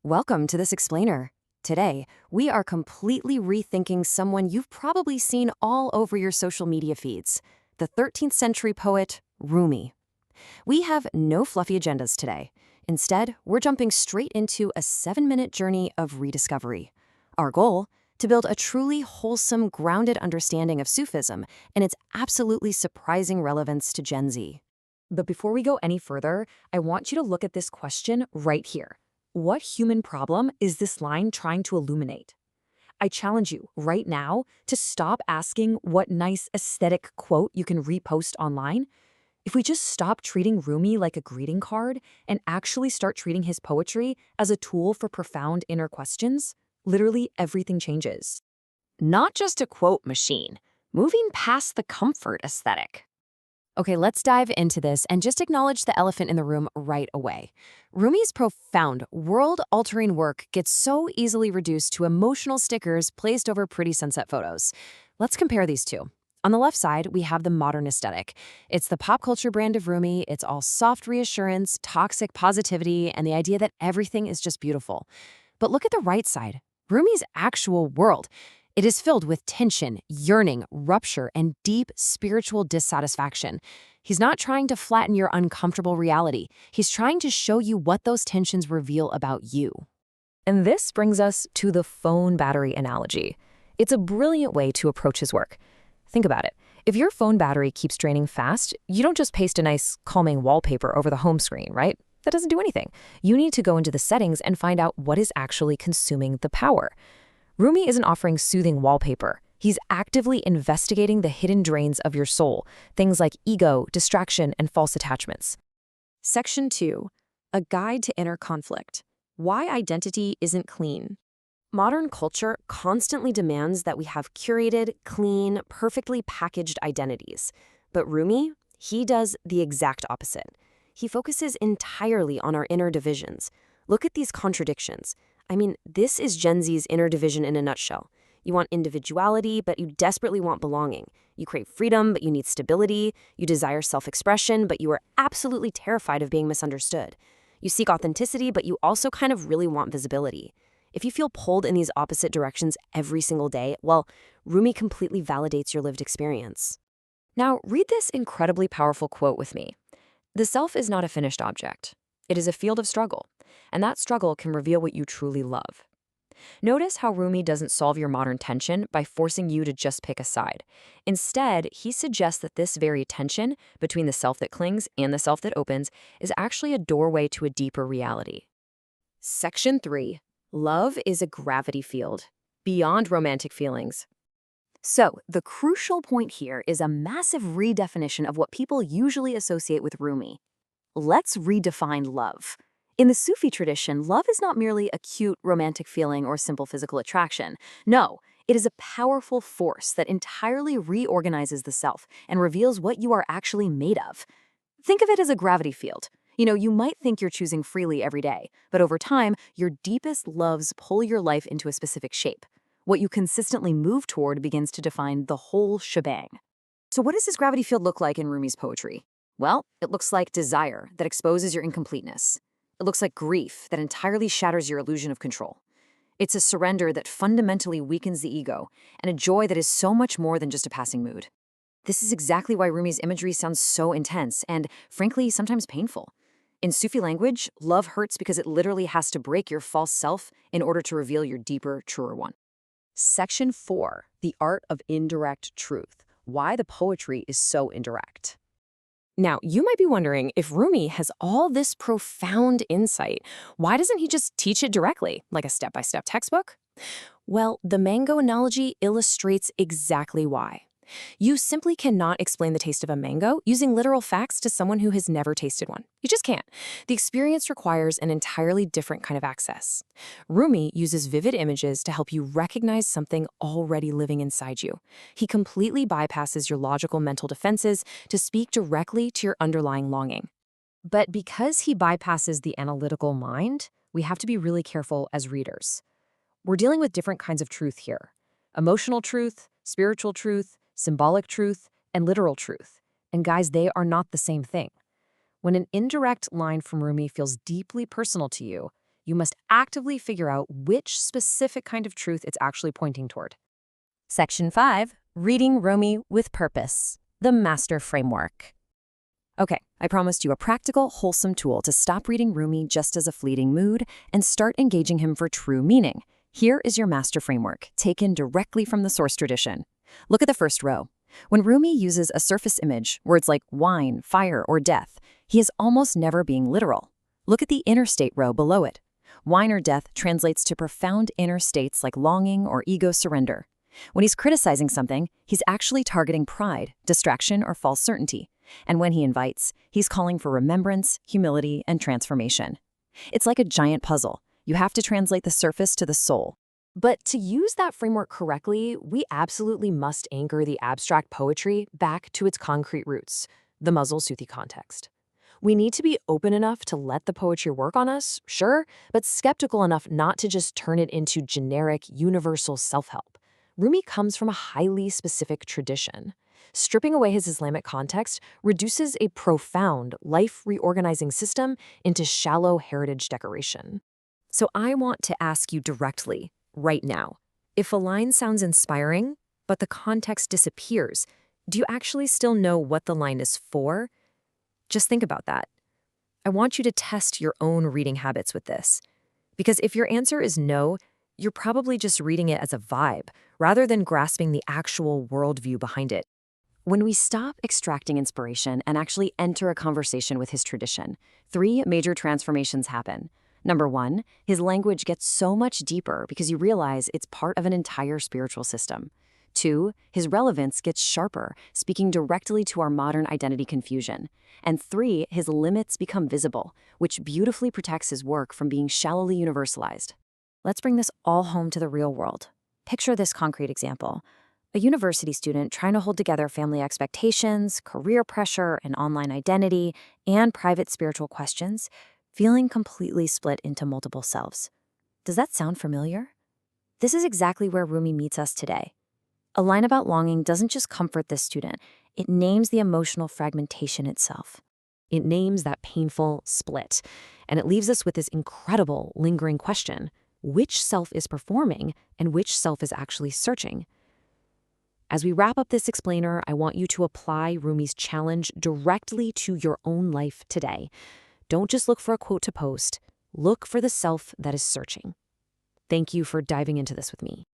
Welcome to this explainer. Today, we are completely rethinking someone you've probably seen all over your social media feeds, the 13th century poet, Rumi. We have no fluffy agendas today. Instead, we're jumping straight into a 7-minute journey of rediscovery. Our goal? To build a truly wholesome, grounded understanding of Sufism and its absolutely surprising relevance to Gen Z. But before we go any further, I want you to look at this question right here. What human problem is this line trying to illuminate? I challenge you right now to stop asking what nice aesthetic quote you can repost online. If we just stop treating Rumi like a greeting card and actually start treating his poetry as a tool for profound inner questions, literally everything changes. Not just a quote machine, moving past the comfort aesthetic. Okay, let's dive into this and just acknowledge the elephant in the room right away. Rumi's profound, world-altering work gets so easily reduced to emotional stickers placed over pretty sunset photos. Let's compare these two. On the left side, we have the modern aesthetic. It's the pop culture brand of Rumi. It's all soft reassurance, toxic positivity, and the idea that everything is just beautiful. But look at the right side, Rumi's actual world. It is filled with tension, yearning, rupture, and deep spiritual dissatisfaction. He's not trying to flatten your uncomfortable reality. He's trying to show you what those tensions reveal about you. And this brings us to the phone battery analogy. It's a brilliant way to approach his work. Think about it. If your phone battery keeps draining fast, you don't just paste a nice, calming wallpaper over the home screen, right? That doesn't do anything. You need to go into the settings and find out what is actually consuming the power. Rumi isn't offering soothing wallpaper. He's actively investigating the hidden drains of your soul, things like ego, distraction, and false attachments. Section 2. A Guide to Inner Conflict. Why Identity Isn't Clean. Modern culture constantly demands that we have curated, clean, perfectly packaged identities. But Rumi, he does the exact opposite. He focuses entirely on our inner divisions. Look at these contradictions. I mean, this is Gen Z's inner division in a nutshell. You want individuality, but you desperately want belonging. You crave freedom, but you need stability. You desire self-expression, but you are absolutely terrified of being misunderstood. You seek authenticity, but you also kind of really want visibility. If you feel pulled in these opposite directions every single day, well, Rumi completely validates your lived experience. Now, read this incredibly powerful quote with me. The self is not a finished object. It is a field of struggle, and that struggle can reveal what you truly love. Notice how Rumi doesn't solve your modern tension by forcing you to just pick a side. Instead, he suggests that this very tension between the self that clings and the self that opens is actually a doorway to a deeper reality. Section 3. Love is a gravity field, beyond romantic feelings. So, the crucial point here is a massive redefinition of what people usually associate with Rumi. Let's redefine love. In the Sufi tradition, love is not merely a cute romantic feeling or simple physical attraction. No, it is a powerful force that entirely reorganizes the self and reveals what you are actually made of. Think of it as a gravity field. You might think you're choosing freely every day, but over time, your deepest loves pull your life into a specific shape. What you consistently move toward begins to define the whole shebang. So what does this gravity field look like in Rumi's poetry? Well, it looks like desire that exposes your incompleteness. It looks like grief that entirely shatters your illusion of control. It's a surrender that fundamentally weakens the ego, and a joy that is so much more than just a passing mood. This is exactly why Rumi's imagery sounds so intense and, frankly, sometimes painful. In Sufi language, love hurts because it literally has to break your false self in order to reveal your deeper, truer one. Section 4. The Art of Indirect Truth. Why the poetry is so indirect. Now, you might be wondering, if Rumi has all this profound insight, why doesn't he just teach it directly, like a step-by-step textbook? Well, the mango analogy illustrates exactly why. You simply cannot explain the taste of a mango using literal facts to someone who has never tasted one. You just can't. The experience requires an entirely different kind of access. Rumi uses vivid images to help you recognize something already living inside you. He completely bypasses your logical mental defenses to speak directly to your underlying longing. But because he bypasses the analytical mind, we have to be really careful as readers. We're dealing with different kinds of truth here. Emotional truth, spiritual truth, symbolic truth, and literal truth. And guys, they are not the same thing. When an indirect line from Rumi feels deeply personal to you, You must actively figure out which specific kind of truth it's actually pointing toward. Section 5, Reading Rumi with Purpose, the Master Framework. Okay, I promised you a practical, wholesome tool to stop reading Rumi just as a fleeting mood and start engaging him for true meaning. Here is your master framework, taken directly from the source tradition. Look at the first row. When Rumi uses a surface image, words like wine, fire, or death, he is almost never being literal. Look at the inner state row below it. Wine or death translates to profound inner states like longing or ego surrender. When he's criticizing something, he's actually targeting pride, distraction, or false certainty. And when he invites, he's calling for remembrance, humility, and transformation. It's like a giant puzzle. You have to translate the surface to the soul. But to use that framework correctly, we absolutely must anchor the abstract poetry back to its concrete roots, the Muzzle Sufi context. We need to be open enough to let the poetry work on us, sure, but skeptical enough not to just turn it into generic, universal self-help. Rumi comes from a highly specific tradition. Stripping away his Islamic context reduces a profound, life-reorganizing system into shallow heritage decoration. So I want to ask you directly, right now, if a line sounds inspiring, but the context disappears, do you actually still know what the line is for? Just think about that. I want you to test your own reading habits with this. Because if your answer is no, you're probably just reading it as a vibe, rather than grasping the actual worldview behind it. When we stop extracting inspiration and actually enter a conversation with his tradition, 3 major transformations happen. Number 1, his language gets so much deeper because you realize it's part of an entire spiritual system. 2, his relevance gets sharper, speaking directly to our modern identity confusion. And 3, his limits become visible, which beautifully protects his work from being shallowly universalized. Let's bring this all home to the real world. Picture this concrete example. A university student trying to hold together family expectations, career pressure, an online identity, and private spiritual questions, feeling completely split into multiple selves. Does that sound familiar? This is exactly where Rumi meets us today. A line about longing doesn't just comfort this student, it names the emotional fragmentation itself. It names that painful split, and it leaves us with this incredible, lingering question: which self is performing and which self is actually searching? As we wrap up this explainer, I want you to apply Rumi's challenge directly to your own life today. Don't just look for a quote to post. Look for the self that is searching. Thank you for diving into this with me.